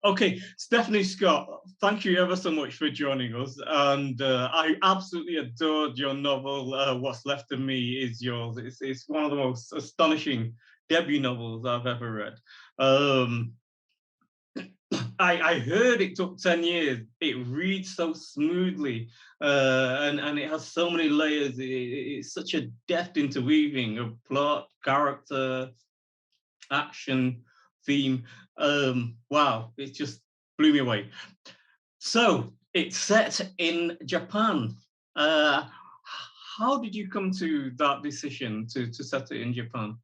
Okay, Stephanie Scott, thank you ever so much for joining us. And I absolutely adored your novel, What's Left of Me Is Yours. It's one of the most astonishing debut novels I've ever read. Um, I heard it took 10 years. It reads so smoothly, and it has so many layers. It's such a deft interweaving of plot, character, action, theme. Wow, it just blew me away. So it's set in Japan. Uh, how did you come to that decision to set it in Japan?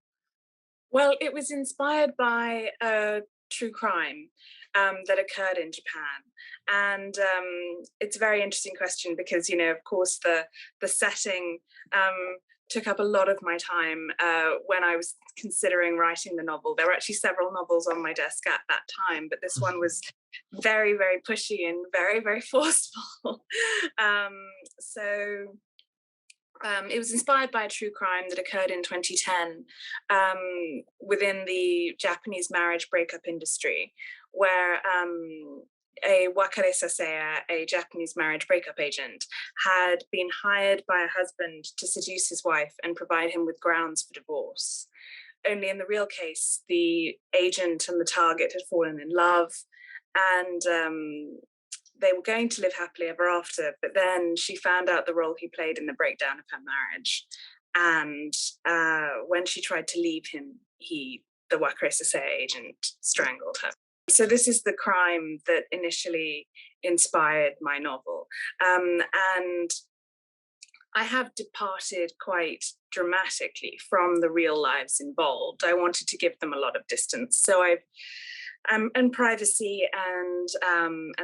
Well, it was inspired by a true crime that occurred in Japan, and it's a very interesting question because, of course, the setting took up a lot of my time when I was considering writing the novel. There were actually several novels on my desk at that time, but this one was very, very pushy and very, very forceful. So it was inspired by a true crime that occurred in 2010 within the Japanese marriage breakup industry, where a wakare sasea, a Japanese marriage breakup agent, had been hired by a husband to seduce his wife and provide him with grounds for divorce. Only in the real case, the agent and the target had fallen in love, and they were going to live happily ever after, but then she found out the role he played in the breakdown of her marriage. And when she tried to leave him, the wakare sasea agent, strangled her. So this is the crime that initially inspired my novel. And I have departed quite dramatically from the real lives involved. I wanted to give them a lot of distance. So and privacy, and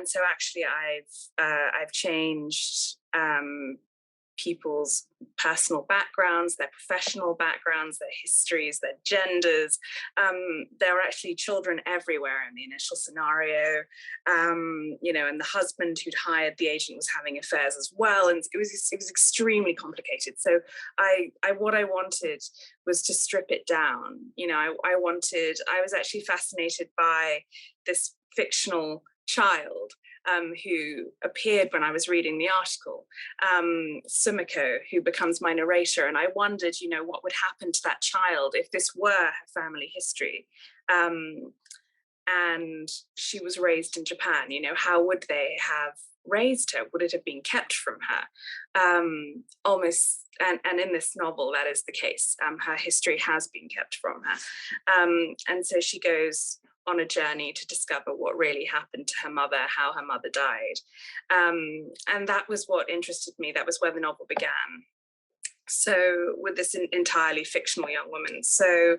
so actually I've changed people's personal backgrounds, their professional backgrounds, their histories, their genders. There were actually children everywhere in the initial scenario, and the husband who'd hired the agent was having affairs as well, and it was extremely complicated. So what I wanted was to strip it down. I was actually fascinated by this fictional child who appeared when I was reading the article, Sumiko, who becomes my narrator. And I wondered, what would happen to that child if this were her family history. And she was raised in Japan, how would they have raised her? Would it have been kept from her? Almost, and in this novel, that is the case. Her history has been kept from her. And so she goes on a journey to discover what really happened to her mother, how her mother died. And that was what interested me. That was where the novel began. So with this entirely fictional young woman. So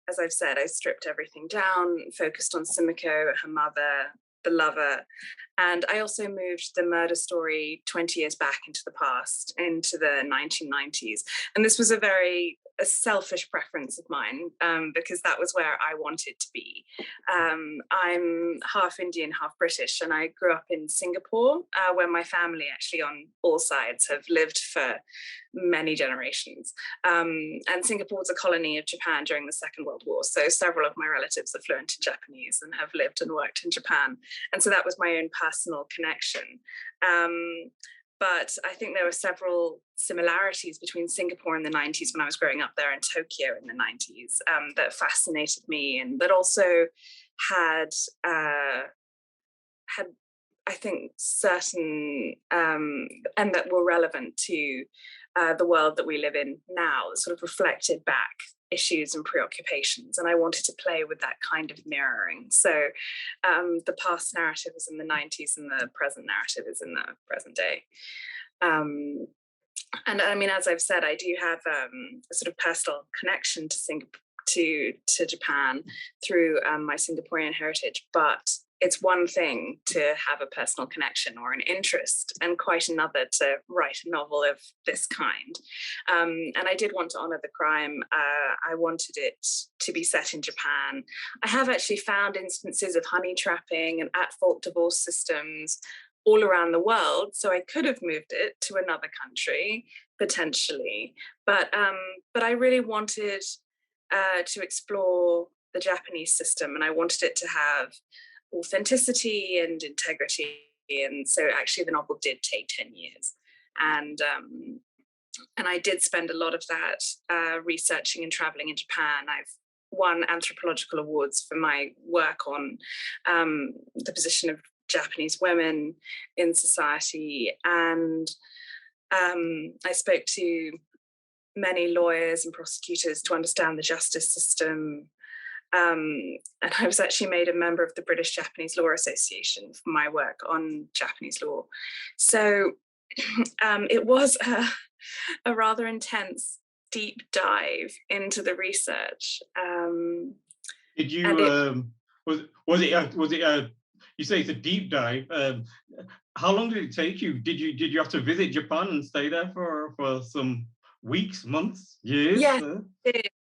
as I've said, I stripped everything down, focused on Sumiko, her mother, the lover. And I also moved the murder story 20 years back into the past, into the 1990s. And this was a selfish preference of mine, because that was where I wanted to be. I'm half Indian, half British, and I grew up in Singapore, where my family actually on all sides have lived for many generations. And Singapore was a colony of Japan during the Second World War. So several of my relatives are fluent in Japanese and have lived and worked in Japan. And so that was my own personal connection. But I think there were several similarities between Singapore in the 90s when I was growing up there and Tokyo in the 90s that fascinated me, and that also had I think certain and that were relevant to the world that we live in now, that sort of reflected back issues and preoccupations. And I wanted to play with that kind of mirroring. So the past narrative is in the 90s and the present narrative is in the present day. And I mean, as I've said, I do have a sort of personal connection to to Japan through my Singaporean heritage, but it's one thing to have a personal connection or an interest, and quite another to write a novel of this kind. And I did want to honor the crime. I wanted it to be set in Japan. I have actually found instances of honey trapping and at-fault divorce systems all around the world, so I could have moved it to another country potentially. But I really wanted to explore the Japanese system, and I wanted it to have authenticity and integrity. And so actually the novel did take 10 years. And I did spend a lot of that researching and traveling in Japan. I've won anthropological awards for my work on the position of Japanese women in society. And I spoke to many lawyers and prosecutors to understand the justice system. And I was actually made a member of the British Japanese Law Association for my work on Japanese law. So it was a rather intense deep dive into the research. Did you was it you say it's a deep dive? How long did it take you? Did you have to visit Japan and stay there for some weeks, months, years? Yes,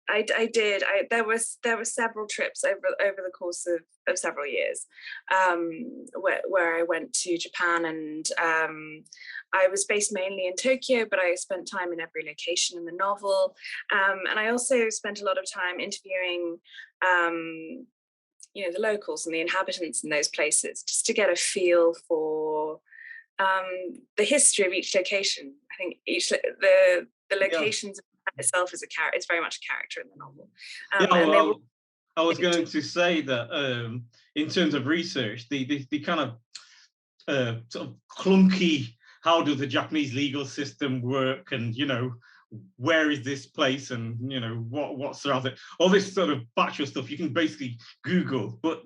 I did. There were several trips over the course of several years, where I went to Japan, and I was based mainly in Tokyo, but I spent time in every location in the novel, and I also spent a lot of time interviewing the locals and the inhabitants in those places, just to get a feel for the history of each location. I think the locations itself is it's very much a character in the novel. I was going to say that in terms of research, the kind of sort of clunky, how does the Japanese legal system work, and where is this place, and what surrounds it, all this sort of factual stuff you can basically Google, but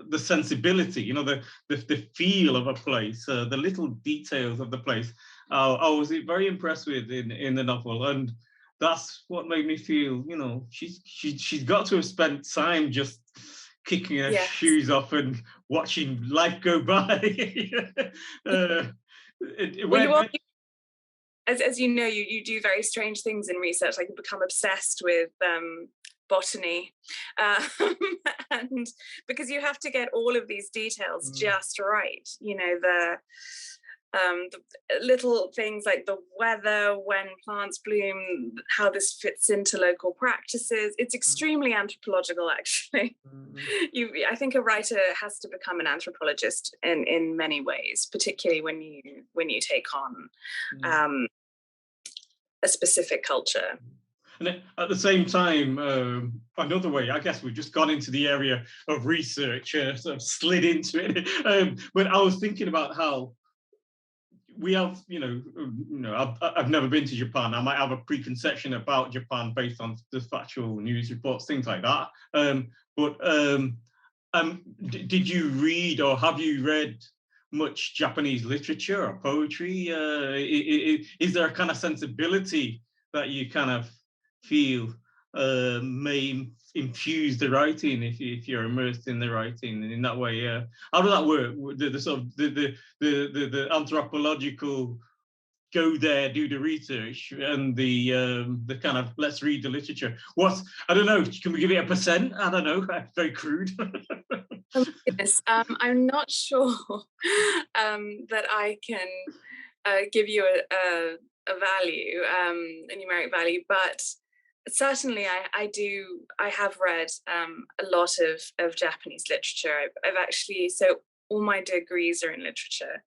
the sensibility, the feel of a place, the little details of the place, I was very impressed with in the novel. And that's what made me feel, she's got to have spent time just kicking her shoes off and watching life go by. As you know, you do very strange things in research, like you become obsessed with botany, and because you have to get all of these details just right, the little things like the weather, when plants bloom, how this fits into local practices. It's extremely anthropological, actually. I think a writer has to become an anthropologist in many ways, particularly when you take on a specific culture. And at the same time, another way, I guess we've just gone into the area of research, sort of slid into it. But I was thinking about how we have, I've never been to Japan. I might have a preconception about Japan based on the factual news reports, things like that. Did you read, or have you read much Japanese literature or poetry? Is there a kind of sensibility that you kind of feel may infuse the writing if you're immersed in the writing in that way? How does that work? The sort of the anthropological go there, do the research, and the kind of let's read the literature. I don't know. Can we give it a percent? I don't know. Very crude. Oh my goodness. I'm not sure that I can give you a value, a numeric value, but certainly I have read a lot of Japanese literature. I've actually, so all my degrees are in literature,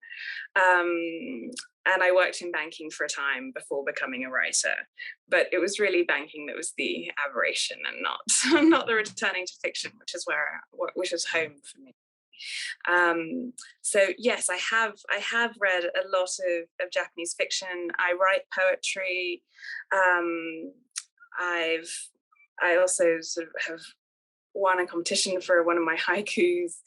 and I worked in banking for a time before becoming a writer, but it was really banking that was the aberration, and not the returning to fiction, which is home for me. So yes, I have read a lot of Japanese fiction. I write poetry. I also sort of have won a competition for one of my haikus.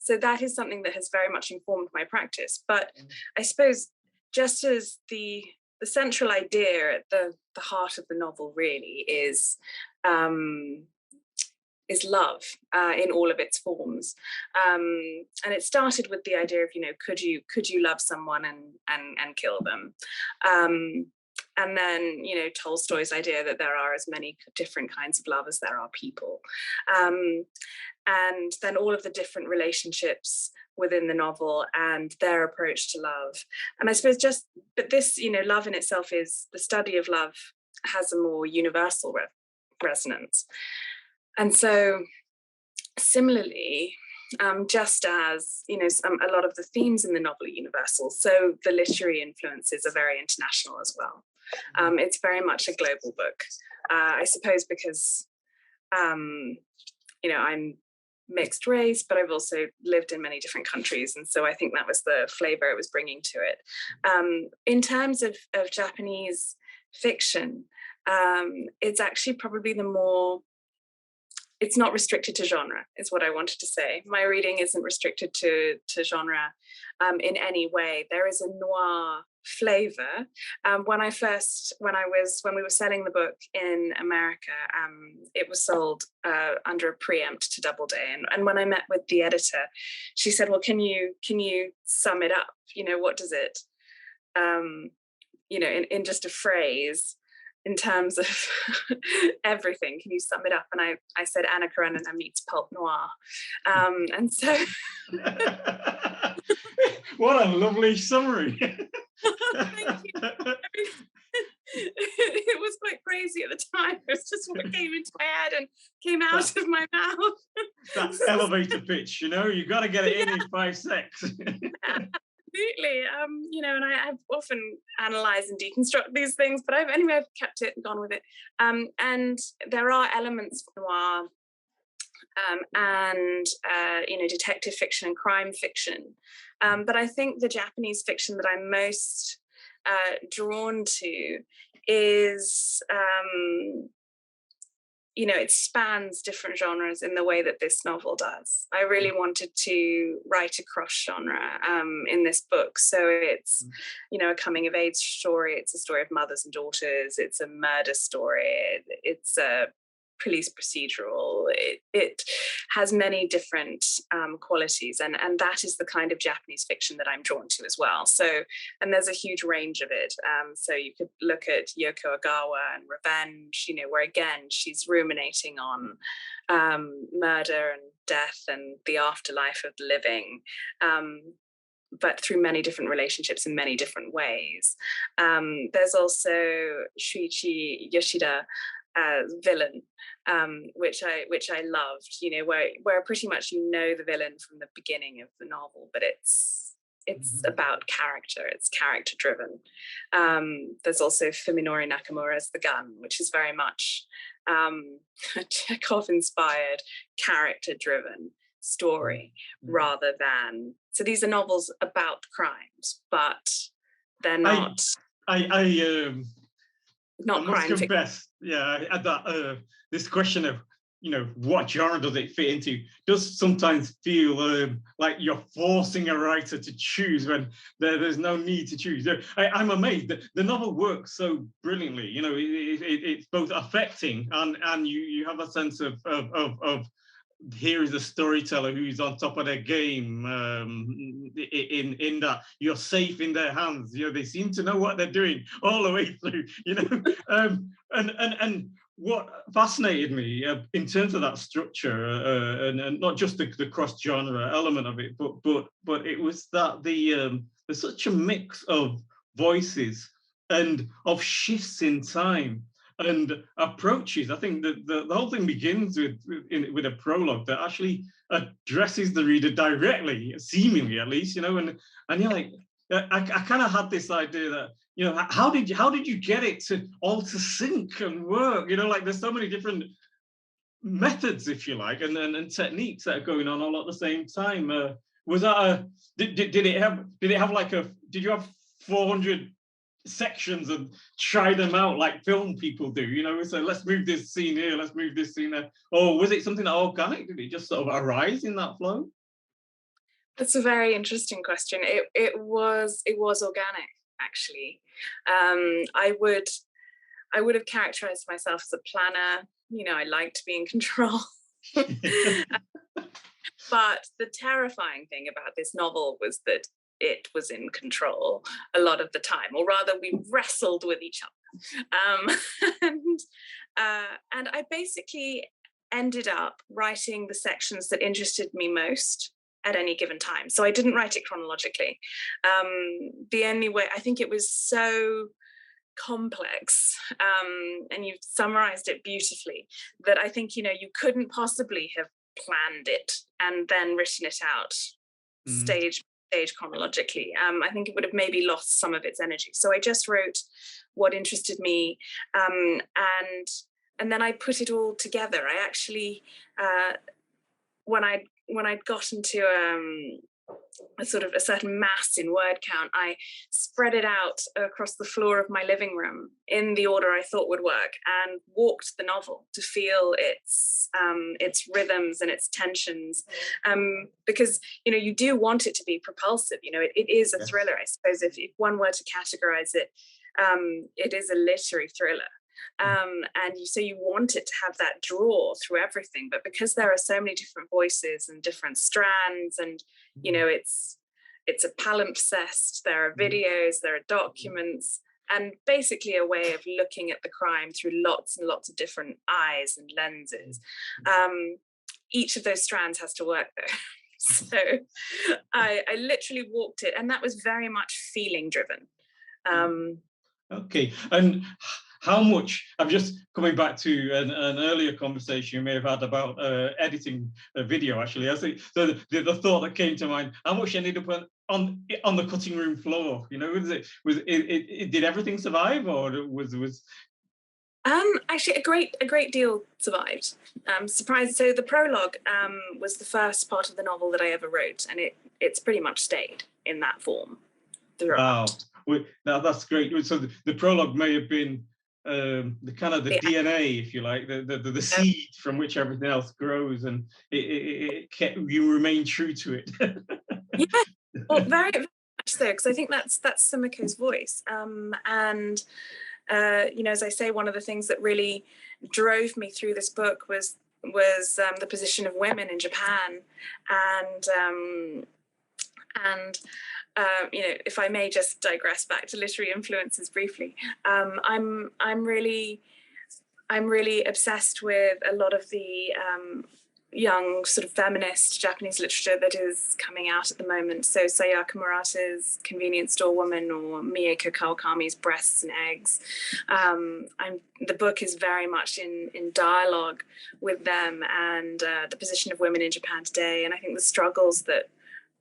So that is something that has very much informed my practice. But I suppose just as the central idea at the heart of the novel really is love in all of its forms, and it started with the idea of could you love someone and kill them, and then Tolstoy's idea that there are as many different kinds of love as there are people, and then all of the different relationships within the novel and their approach to love. And I suppose but this love in itself is the study of love has a more universal resonance. And so similarly, just as, you know, a lot of the themes in the novel are universal, so the literary influences are very international as well. It's very much a global book, I suppose, because, you know, I'm mixed race, but I've also lived in many different countries. And so I think that was the flavor it was bringing to it. In terms of Japanese fiction, it's actually probably it's not restricted to genre, is what I wanted to say. My reading isn't restricted to genre in any way. There is a noir flavor. When we were selling the book in America, it was sold under a preempt to Doubleday. And when I met with the editor, she said, well, can you sum it up? You know, what does it, you know, in just a phrase, in terms of everything, can you sum it up? And I said Anna Karenina meets pulp noir. And so what a lovely summary. Thank you. It was quite crazy at the time. It was just what came into my head and came out of my mouth. That's elevator pitch, you know, you got to get it in 5 seconds. Absolutely. You know, and I've often analysed and deconstruct these things, but I've kept it and gone with it. And there are elements of noir and you know, detective fiction and crime fiction. But I think the Japanese fiction that I'm most drawn to is, you know, it spans different genres in the way that this novel does. I really wanted to write across genre in this book. So it's, you know, a coming of age story. It's a story of mothers and daughters. It's a murder story. It's a police procedural. It has many different qualities, and that is the kind of Japanese fiction that I'm drawn to as well. So, and there's a huge range of it. So you could look at Yoko Ogawa and Revenge, you know, where again she's ruminating on murder and death and the afterlife of the living, but through many different relationships in many different ways. There's also Shuichi Yoshida Villain, which I loved, you know, where pretty much you know the villain from the beginning of the novel, but it's about character. It's character driven. There's also Fuminori Nakamura's The Gun, which is very much a Chekhov inspired, character driven story rather than. So these are novels about crimes, but they're not. Not I must crime confess, that this question of, you know, what genre does it fit into does sometimes feel like you're forcing a writer to choose when there's no need to choose. I'm amazed that the novel works so brilliantly. You know, it's both affecting and you have a sense of here is a storyteller who's on top of their game, in that you're safe in their hands. You know, they seem to know what they're doing all the way through, you know. And what fascinated me in terms of that structure, and not just the cross-genre element of it, but it was that there's such a mix of voices and of shifts in time and approaches. I think that the whole thing begins with a prologue that actually addresses the reader directly, seemingly at least, you know, and you're like, I kind of had this idea that, you know, how did you get it to all to sync and work? You know, like there's so many different methods, if you like, and techniques that are going on all at the same time. Was that did you have 400 sections and try them out like film people do, you know, so let's move this scene here, let's move this scene there? Or was it something that organic? Did it just sort of arise in that flow? That's a very interesting question. It was organic, actually. I would have characterized myself as a planner. You know, I like to be in control. But the terrifying thing about this novel was that it was in control a lot of the time, or rather we wrestled with each other. And I basically ended up writing the sections that interested me most at any given time. So I didn't write it chronologically. The only way, I think it was so complex, and you've summarized it beautifully, that I think, you couldn't possibly have planned it and then written it out stage by stage chronologically. I think it would have maybe lost some of its energy. So I just wrote what interested me, and then I put it all together. I actually, when I'd gotten to a sort of a certain mass in word count, I spread it out across the floor of my living room in the order I thought would work, and walked the novel to feel its rhythms and its tensions, because you do want it to be propulsive. It is a thriller, I suppose. If one were to categorize it, it is a literary thriller. So you want it to have that draw through everything, but because there are so many different voices and different strands, and it's a palimpsest, there are videos, there are documents, and basically a way of looking at the crime through lots and lots of different eyes and lenses. Each of those strands has to work though. So I literally walked it, and that was very much feeling driven. Okay, and how much, I'm just coming back to an earlier conversation you may have had about editing a video, actually. I think the thought that came to mind, how much ended up on the cutting room floor? Did everything survive, or was actually a great deal survived. Surprised. So the prologue was the first part of the novel that I ever wrote, and it's pretty much stayed in that form throughout. Wow, that's great. So the prologue may have been the kind of the DNA, if you like, the seed from which everything else grows, and you remain true to it. Yeah, well, very, very much so, because I think that's Sumiko's voice, and as I say, one of the things that really drove me through this book was the position of women in Japan, and if I may just digress back to literary influences briefly, I'm really obsessed with a lot of the young sort of feminist Japanese literature that is coming out at the moment. So Sayaka Murata's Convenience Store Woman, or Mieko Kawakami's Breasts and Eggs. The book is very much in dialogue with them and the position of women in Japan today, and I think the struggles that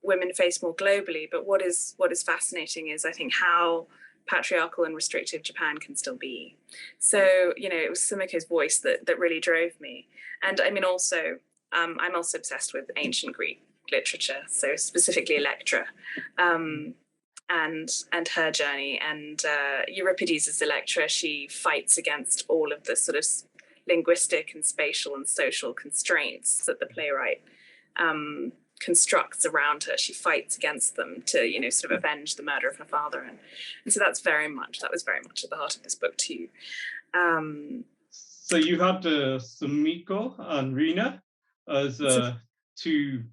women face more globally. But what is fascinating is, I think, how patriarchal and restrictive Japan can still be. So, it was Sumiko's voice that really drove me. And I mean, also, I'm also obsessed with ancient Greek literature, so specifically Electra, and her journey. And Euripides as Electra, she fights against all of the sort of linguistic and spatial and social constraints that the playwright constructs around her. She fights against them to, sort of avenge the murder of her father. And so that was very much at the heart of this book too. So you had Sumiko and Rina as two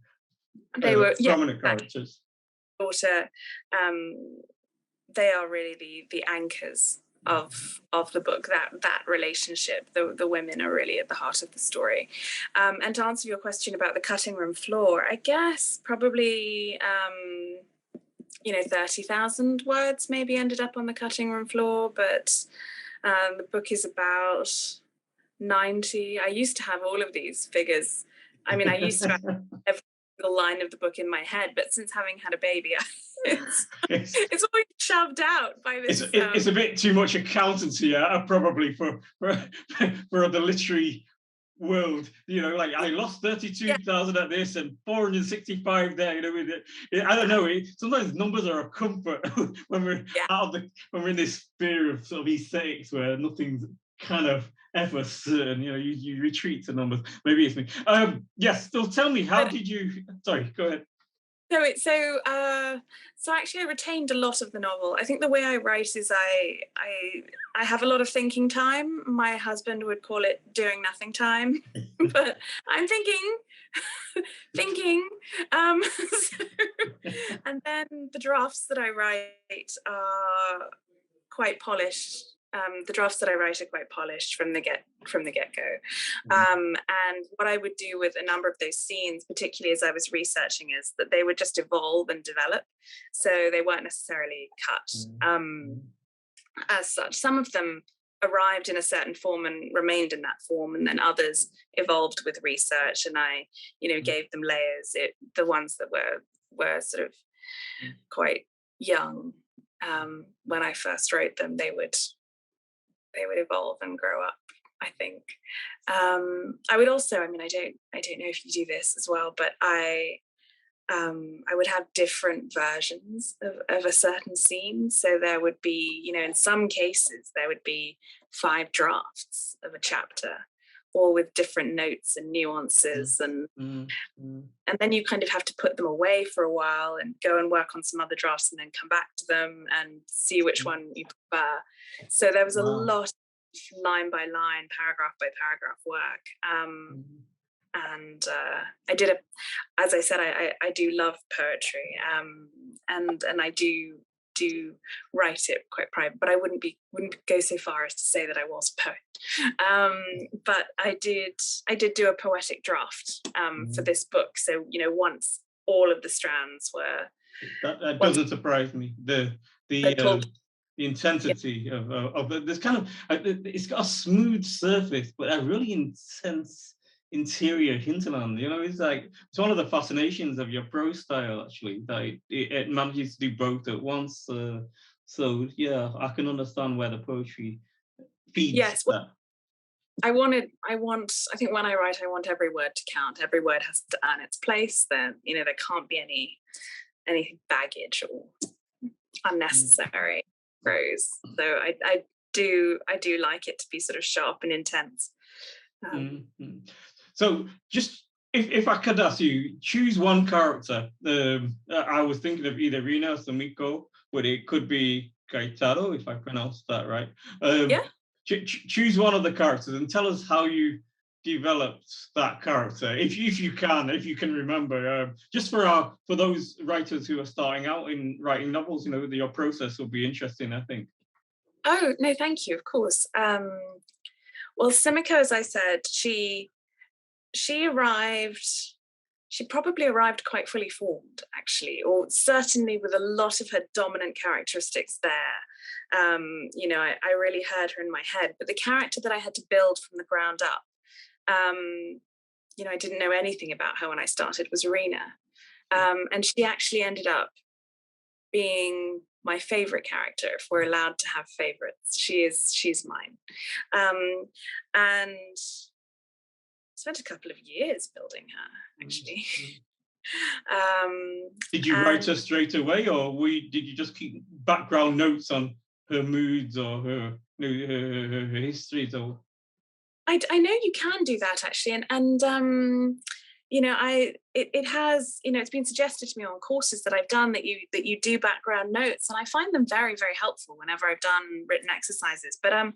prominent characters. Daughter, they are really the anchors of the book, that relationship. The women are really at the heart of the story. And to answer your question about the cutting room floor, I guess probably 30,000 words maybe ended up on the cutting room floor, but the book is about 90. I used to have all of these figures. I mean, I used to have every single line of the book in my head, but since having had a baby, it's always shoved out by this. It's a bit too much accountancy, probably for the literary world. Like I lost 32,000 at this and 465 there. I don't know. Sometimes numbers are a comfort when we're when we're in this sphere of sort of aesthetics where nothing's kind of ever certain. You retreat to numbers. Maybe it's me. Yes. So tell me, how did you? Sorry, go ahead. So actually, I retained a lot of the novel. I think the way I write is I have a lot of thinking time. My husband would call it doing nothing time, but I'm thinking. And then the drafts that I write are quite polished. The drafts that I write are quite polished from the get-go. And what I would do with a number of those scenes, particularly as I was researching, is that they would just evolve and develop. So they weren't necessarily cut. as such. Some of them arrived in a certain form and remained in that form, and then others evolved with research, and I, gave them layers. The ones that were sort of quite young, when I first wrote them, they would evolve and grow up, I think. I would also, I don't know if you do this as well, but I would have different versions of a certain scene. So there would be, in some cases, there would be 5 drafts of a chapter, all with different notes and nuances. And then you kind of have to put them away for a while and go and work on some other drafts and then come back to them and see which one you prefer. So there was a lot of line by line, paragraph by paragraph work. And I did as I said, I do love poetry, and I do write it quite private, but I wouldn't go so far as to say that I was a poet. But I did do a poetic draft for this book. So once all of the strands were, that doesn't surprise me. The intensity of this kind of, it's got a smooth surface, but a really intense interior hinterland. It's one of the fascinations of your prose style, actually, that it manages to do both at once. So yeah, I can understand where the poetry feeds that. I think when I write, I want every word to count. Every word has to earn its place. Then there can't be any baggage or unnecessary prose. So I do like it to be sort of sharp and intense. So just if I could ask you, choose one character. I was thinking of either Rina or Sumiko, but it could be Kaitaro, if I pronounced that right. Choose one of the characters and tell us how you developed that character, if you can remember. Just for those writers who are starting out in writing novels, your process will be interesting, I think. Oh no, thank you. Of course. Well, Sumiko, as I said, she probably arrived quite fully formed, actually, or certainly with a lot of her dominant characteristics there. I really heard her in my head, but the character that I had to build from the ground up, I didn't know anything about her when I started, was Rina. And she actually ended up being my favorite character, if we're allowed to have favorites. She's mine. And spent a couple of years building her, actually. Did you write her straight away, or did you just keep background notes on her moods or her histories? Or I know you can do that, actually, and it has, it's been suggested to me on courses that I've done that you do background notes, and I find them very, very helpful whenever I've done written exercises. But I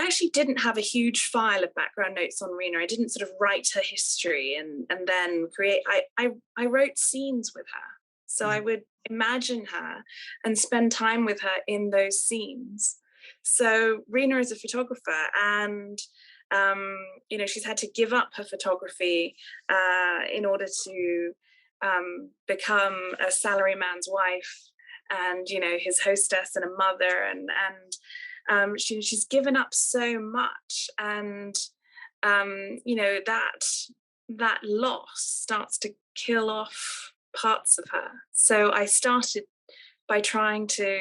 actually didn't have a huge file of background notes on Rina. I didn't sort of write her history and then create. I wrote scenes with her, so I would imagine her and spend time with her in those scenes. So Rina is a photographer, and she's had to give up her photography in order to become a salaryman's wife and his hostess and a mother, and she's given up so much, and that loss starts to kill off parts of her. So I started by trying to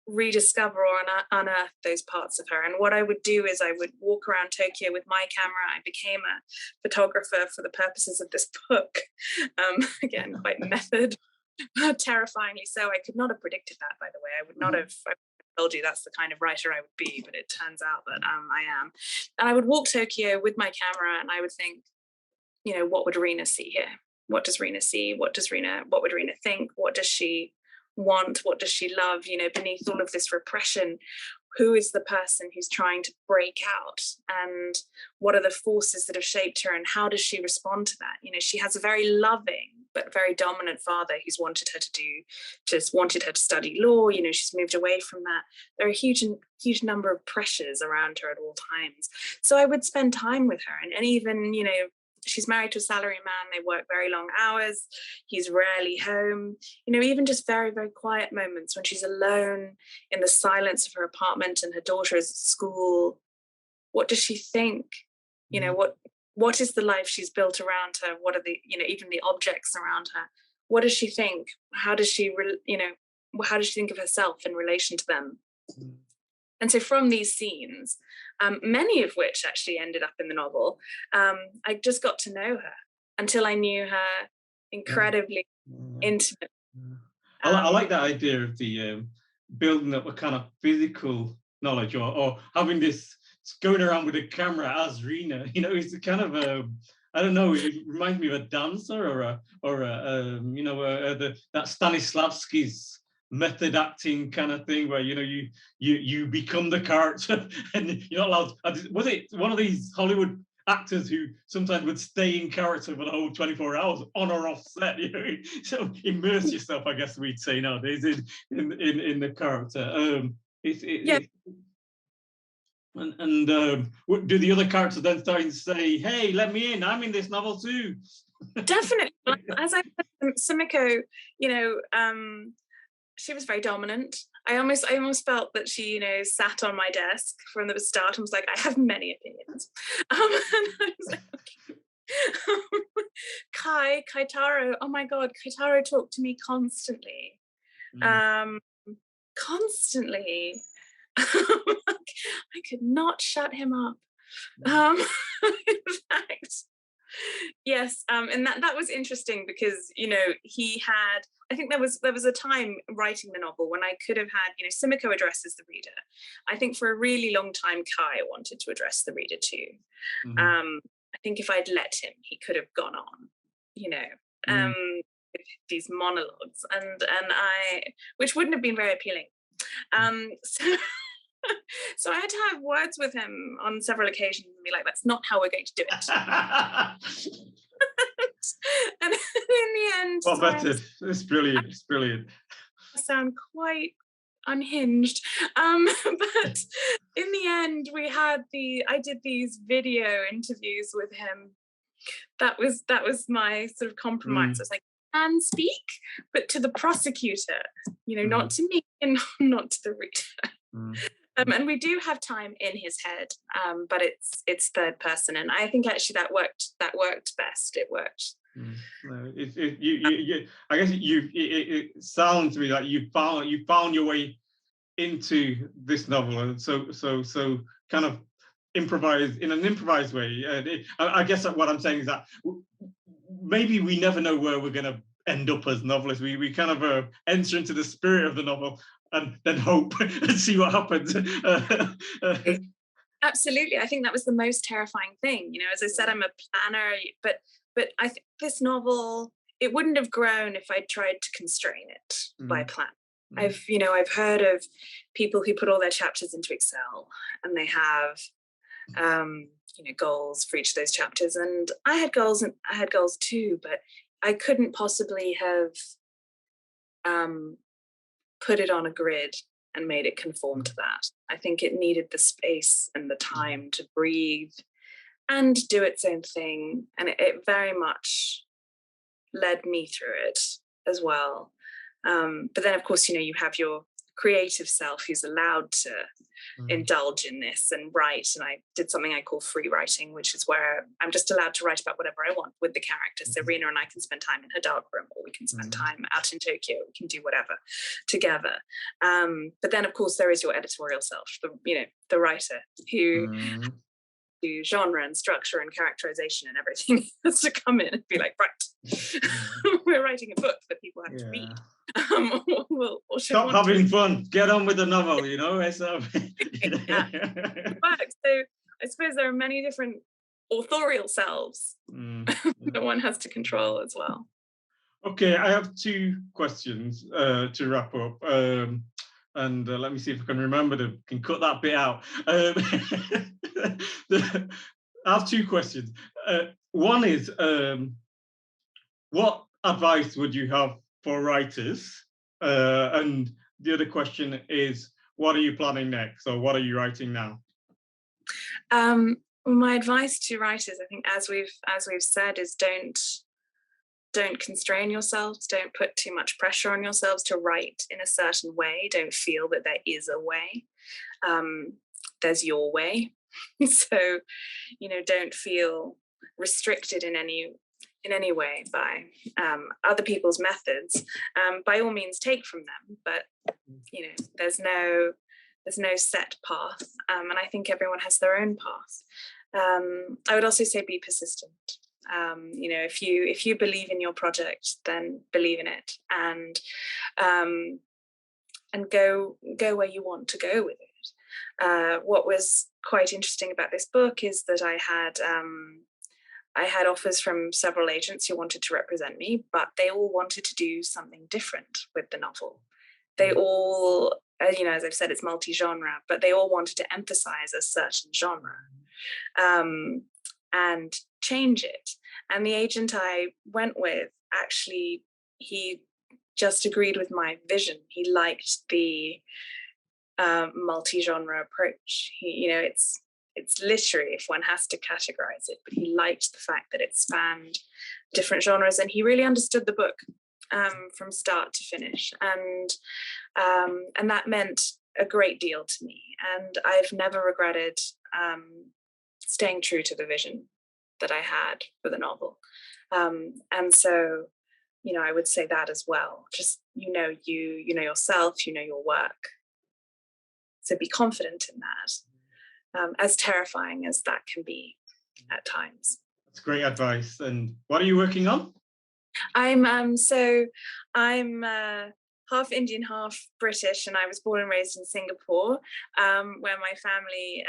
rediscover or unearth those parts of her. And what I would do is I would walk around Tokyo with my camera. I became a photographer for the purposes of this book. Again, quite method, terrifyingly so. I could not have predicted that, by the way. I would not have told you that's the kind of writer I would be, but it turns out that I am. And I would walk Tokyo with my camera, and I would think, what would Rina see here? What does Rina see? What would Rina think? What does she want? What does she love? Beneath all of this repression, who is the person who's trying to break out, and what are the forces that have shaped her, and how does she respond to that? She has a very loving but very dominant father who's wanted her to study law. She's moved away from that. There are a huge number of pressures around her at all times. So I would spend time with her, and even she's married to a salary man. They work very long hours. He's rarely home. Even just very, very quiet moments when she's alone in the silence of her apartment and her daughter is at school. What does she think? What is the life she's built around her? What are the, even the objects around her? What does she think? How does she, how does she think of herself in relation to them? And so from these scenes, many of which actually ended up in the novel, I just got to know her until I knew her incredibly intimate. I like that idea of the building up a kind of physical knowledge, or having this going around with a camera as Rena. It's a kind of I don't know. It reminds me of a dancer that Stanislavski's method acting kind of thing, where you become the character and you're not allowed. Was it one of these Hollywood actors who sometimes would stay in character for the whole 24 hours on or off set? So immerse yourself, I guess we'd say nowadays, in the character. And do the other characters then starting to say, "Hey, let me in! I'm in this novel too"? Definitely. As I said, Sumiko, she was very dominant. I almost felt that she, sat on my desk from the start and was like, "I have many opinions." And I was like, okay. Kaitaro, oh my God, Kaitaro talked to me constantly. Constantly. I could not shut him up. In fact, yes, and that was interesting because he had. I think there was a time writing the novel when I could have had Sumiko addresses the reader. I think for a really long time Kai wanted to address the reader too. I think if I'd let him, he could have gone on, these monologues, and I, which wouldn't have been very appealing. So I had to have words with him on several occasions and be like, "That's not how we're going to do it." And in the end, well, it's brilliant. It's brilliant. I sound quite unhinged, but in the end, I did these video interviews with him. That was my sort of compromise. I was like, "And speak, but to the prosecutor, not to me and not to the reader." And we do have time in his head, but it's third person, and I think actually that worked best. It worked. I guess it sounds to me like you found your way into this novel, and so kind of improvise in an improvised way. I guess what I'm saying is that maybe we never know where we're going to end up as novelists. We kind of enter into the spirit of the novel and then hope and see what happens. Absolutely. I think that was the most terrifying thing. As I said, I'm a planner, but I think this novel, it wouldn't have grown if I tried to constrain it by plan. I've heard of people who put all their chapters into Excel and they have goals for each of those chapters. And I had goals too, but I couldn't possibly have put it on a grid and made it conform to that. I think it needed the space and the time to breathe and do its own thing. And it very much led me through it as well. But then, of course, you have your creative self who's allowed to indulge in this and write. And I did something I call free writing, which is where I'm just allowed to write about whatever I want with the character. So Rena and I can spend time in her darkroom, or we can spend time out in Tokyo. We can do whatever together. But then, of course, there is your editorial self, the writer who do genre and structure and characterization and everything has to come in and be like, right, we're writing a book that people have to read. Stop having fun. Get on with the novel, It's it works. So I suppose there are many different authorial selves that one has to control as well. Okay, I have two questions to wrap up. And let me see if I can remember them. Can cut that bit out. I have two questions. One is, what advice would you have for writers? And the other question is, what are you planning next? Or what are you writing now? My advice to writers, I think, as we've said, is don't constrain yourselves. Don't put too much pressure on yourselves to write in a certain way. Don't feel that there is a way. There's your way. So, don't feel restricted in any way by other people's methods. By all means, take from them, but there's no set path, and I think everyone has their own path. I would also say be persistent. If you believe in your project, then believe in it, and go where you want to go with it. What was quite interesting about this book is that I had offers from several agents who wanted to represent me, but they all wanted to do something different with the novel. They all, as I've said, it's multi-genre, but they all wanted to emphasize a certain genre and change it. And the agent I went with, actually, he just agreed with my vision. He liked the multi-genre approach. It's literary if one has to categorize it, but he liked the fact that it spanned different genres, and he really understood the book from start to finish, and that meant a great deal to me. And I've never regretted staying true to the vision that I had for the novel. And so, I would say that as well. Just you know yourself, your work. So be confident in that, as terrifying as that can be at times. That's great advice. And what are you working on? I'm half Indian, half British, and I was born and raised in Singapore, where my family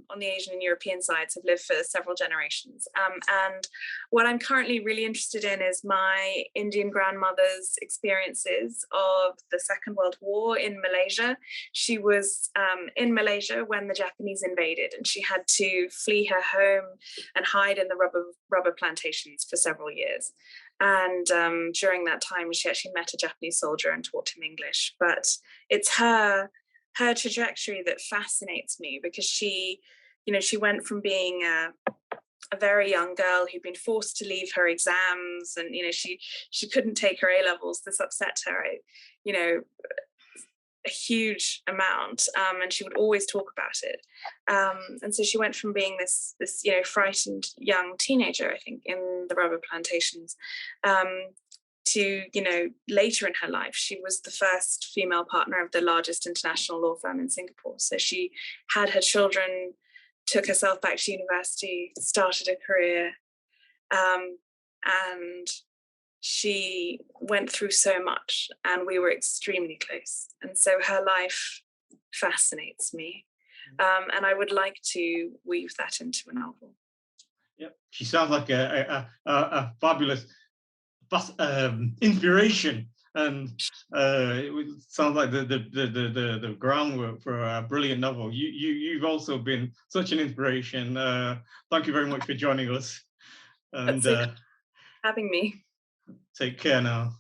on the Asian and European sides have lived for several generations. And what I'm currently really interested in is my Indian grandmother's experiences of the Second World War in Malaysia. She was in Malaysia when the Japanese invaded, and she had to flee her home and hide in the rubber plantations for several years. And during that time, she actually met a Japanese soldier and taught him English. But it's her trajectory that fascinates me, because she went from being a very young girl who'd been forced to leave her exams, and she couldn't take her A-levels. This upset her, a huge amount, and she would always talk about it. And so she went from being this frightened young teenager, I think, in the rubber plantations, to later in her life, she was the first female partner of the largest international law firm in Singapore. So she had her children, took herself back to university, started a career, and she went through so much, and we were extremely close. And so her life fascinates me. And I would like to weave that into a novel. Yep, she sounds like a fabulous inspiration, and it sounds like the groundwork for a brilliant novel. You've also been such an inspiration. Thank you very much for joining us, and having me. Take care now.